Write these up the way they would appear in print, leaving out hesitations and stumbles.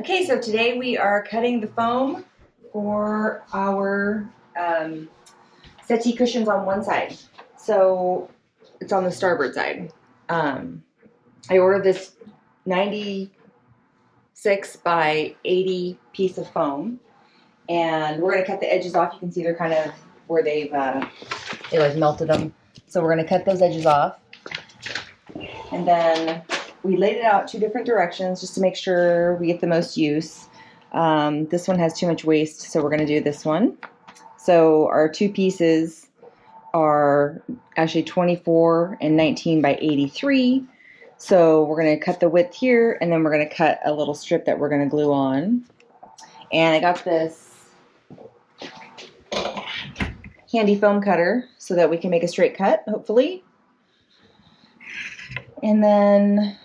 Okay, so today we are cutting the foam for our settee cushions on one side. So it's on the starboard side. I ordered this 96 by 80 piece of foam, and we're gonna cut the edges off. You can see they're kind of where they like melted them. So we're gonna cut those edges off, and then we laid it out 2 different directions just to make sure we get the most use. This one has too much waste, so we're gonna do this one. So our 2 pieces are actually 24 and 19 by 83. So we're gonna cut the width here, and then we're gonna cut a little strip that we're gonna glue on. And I got this handy foam cutter so that we can make a straight cut, hopefully. And then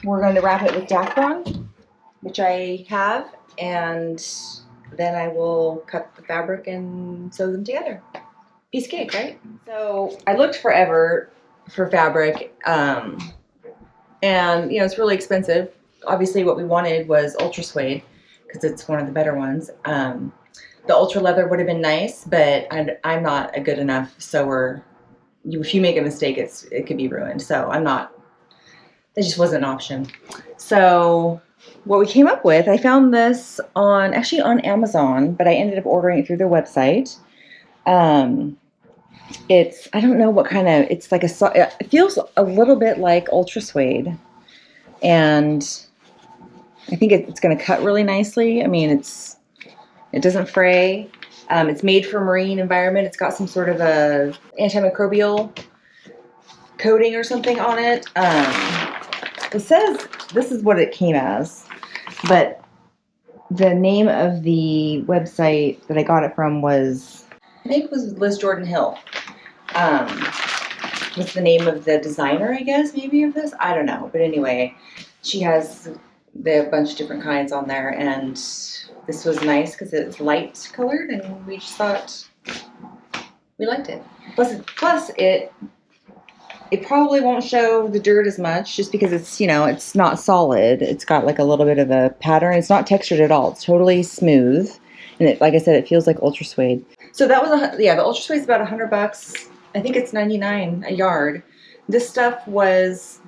we're going to wrap it with dacron, which I have, and then I will cut the fabric and sew them together. Piece of cake, right? So I looked forever for fabric, and you know, it's really expensive. Obviously what we wanted was ultra suede because it's one of the better ones. The ultra leather would have been nice, but I'm not a good enough sewer. If you make a mistake, it could be ruined. So that just wasn't an option. So what we came up with, I found this actually on Amazon, but I ended up ordering it through their website. It's, I don't know what kind of, it's like it feels a little bit like ultra suede, and I think it's going to cut really nicely. I mean, it doesn't fray. It's made for marine environment. It's got some sort of a antimicrobial coating or something on it. It says this is what it came as, but the name of the website that I got it from was, I think it was Liz Jordan Hill. What's the name of the designer, I guess, maybe, of this? I don't know. But anyway, they have a bunch of different kinds on there, and this was nice because it's light colored, and we just thought we liked it. Plus it probably won't show the dirt as much just because it's, you know, it's not solid. It's got like a little bit of a pattern. It's not textured at all. It's totally smooth. And like I said, it feels like ultra suede. So that was, the ultra suede is about $100. I think it's 99 a yard. This stuff was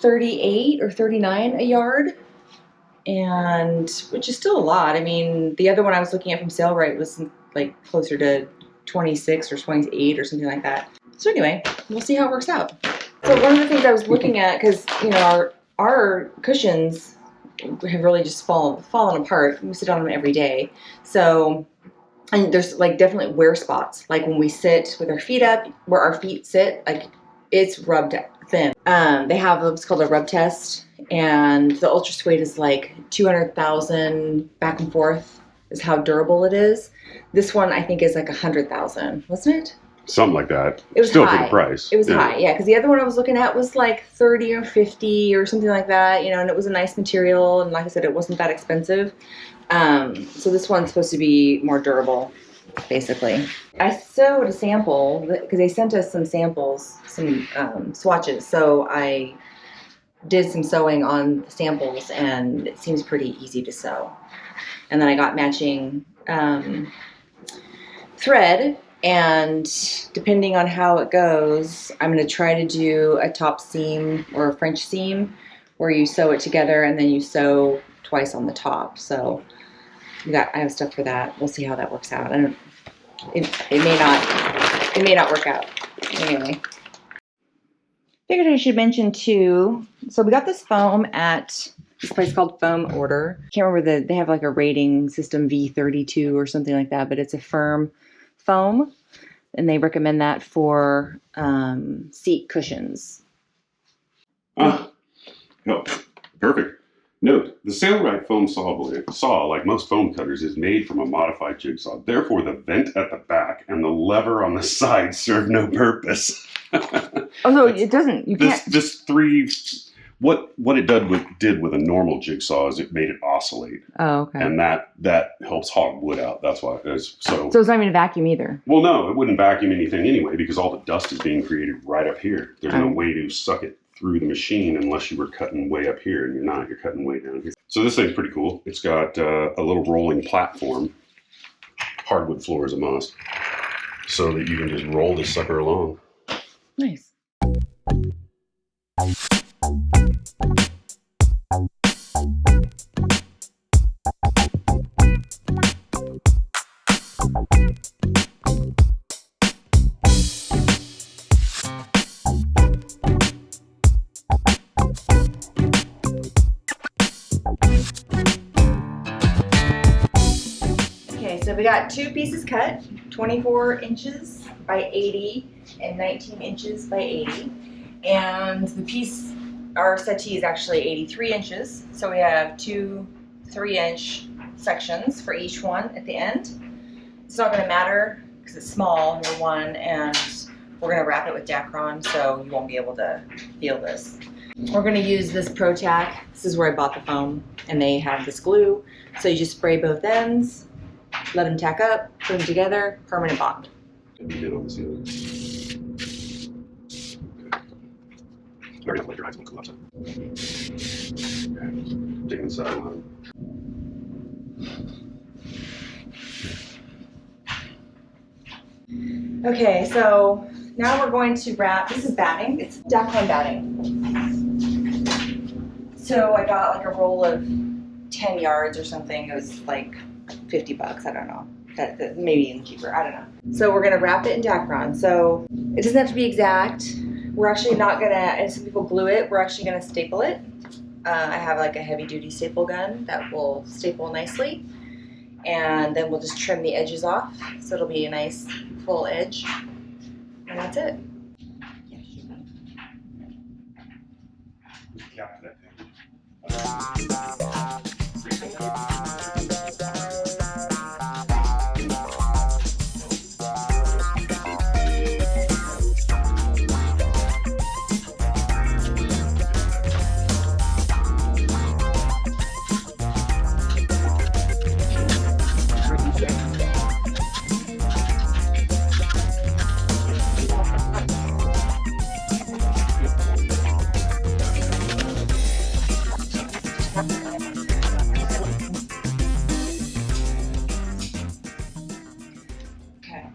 38 or 39 a yard, and which is still a lot. I mean, the other one I was looking at from SaleRite was like closer to 26 or 28 or something like that. So anyway, we'll see how it works out. So one of the things I was looking at, because, you know, our cushions have really just fallen apart. We sit on them every day. So, and there's like definitely wear spots. Like when we sit with our feet up, where our feet sit, like it's rubbed thin. They have what's called a rub test, and the ultra suede is like 200,000 back and forth is how durable it is. This one I think is like 100,000, wasn't it? Something like that. It was still high. For the price. It was high, yeah, because the other one I was looking at was like 30 or 50 or something like that, you know, and it was a nice material, and like I said, it wasn't that expensive. So this one's supposed to be more durable, basically. I sewed a sample because they sent us some samples, some swatches. So I did some sewing on the samples, and it seems pretty easy to sew. And then I got matching thread. And depending on how it goes, I'm going to try to do a top seam or a French seam where you sew it together and then you sew twice on the top. So I have stuff for that. We'll see how that works out. It may not work out. Anyway, figured I should mention too. So we got this foam at this place called Foam Order. Can't remember they have like a rating system, V32 or something like that, but it's a firm foam, and they recommend that for seat cushions. No, perfect. Note, the SaleRite foam saw, like most foam cutters, is made from a modified jigsaw. Therefore, the vent at the back and the lever on the side serve no purpose. Oh, no, it doesn't. You can't. What it did with a normal jigsaw is it made it oscillate. Oh, okay. And that helps hog wood out. That's why. So it's not even a vacuum either. Well, no, it wouldn't vacuum anything anyway because all the dust is being created right up here. There's no way to suck it through the machine unless you were cutting way up here, and you're not, you're cutting way down here. So this thing's pretty cool. It's got a little rolling platform. Hardwood floor is a must, so that you can just roll this sucker along. Nice. Okay, so we got 2 pieces cut, 24 inches by 80 and 19 inches by 80. And the piece, our settee is actually 83 inches. So we have 2 3-inch sections for each one at the end. It's not gonna matter because it's small, number one, and we're gonna wrap it with dacron so you won't be able to feel this. We're gonna use this Pro Tack. This is where I bought the foam, and they have this glue. So you just spray both ends, let them tack up, put them together, permanent bond. Get on the ceiling. Very good. Let your eyes look upside. Okay. Taking the side line. Okay, so now we're going to wrap. This is batting. It's dacron batting. So I got like a roll of 10 yards or something. It was like $50. I don't know. That maybe even cheaper. I don't know. So we're gonna wrap it in dacron. So it doesn't have to be exact. We're actually not gonna. And some people glue it. We're actually gonna staple it. I have like a heavy-duty staple gun that will staple nicely, and then we'll just trim the edges off, so it'll be a nice full edge, and that's it. Cap that thing. Okay.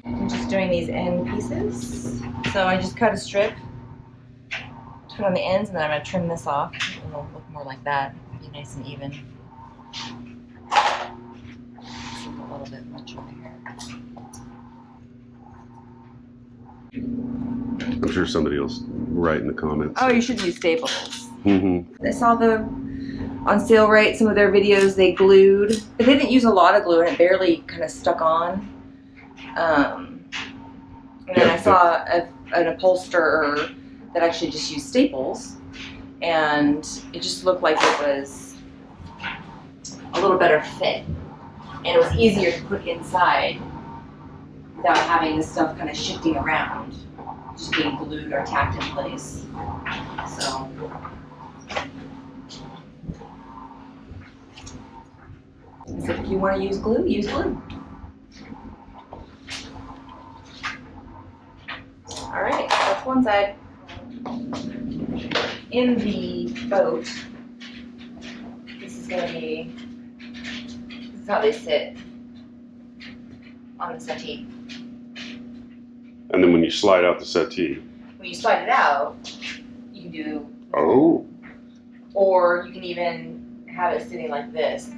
I'm just doing these end pieces. So I just cut a strip, put on the ends, and then I'm gonna trim this off. It'll look more like that. Be nice and even. Just a little bit much over here. I'm sure somebody else write in the comments. Oh, you should use staples. Mm-hmm. I saw on Sale Right, some of their videos they glued, but they didn't use a lot of glue and it barely kind of stuck on. And then I saw an upholsterer that actually just used staples, and it just looked like it was a little better fit, and it was easier to put inside without having this stuff kind of shifting around, just being glued or tacked in place. So. So if you want to use glue, use glue. All right, that's one side. In the boat, this is how they sit on the settee. And then when you slide out the settee. When you slide it out, you can do. Oh. Or you can even have it sitting like this.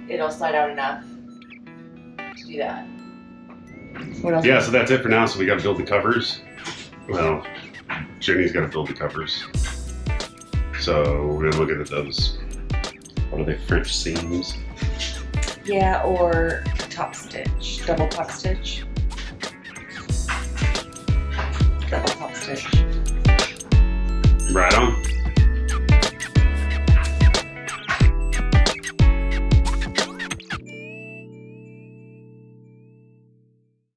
It'll slide out enough to do that. What else? Yeah, so that's it for now. So we got to build the covers. Well, Jenny's got to build the covers. So we're gonna look at those. What are they? French seams. Yeah, or top stitch, double top stitch. Double top stitch. Right on.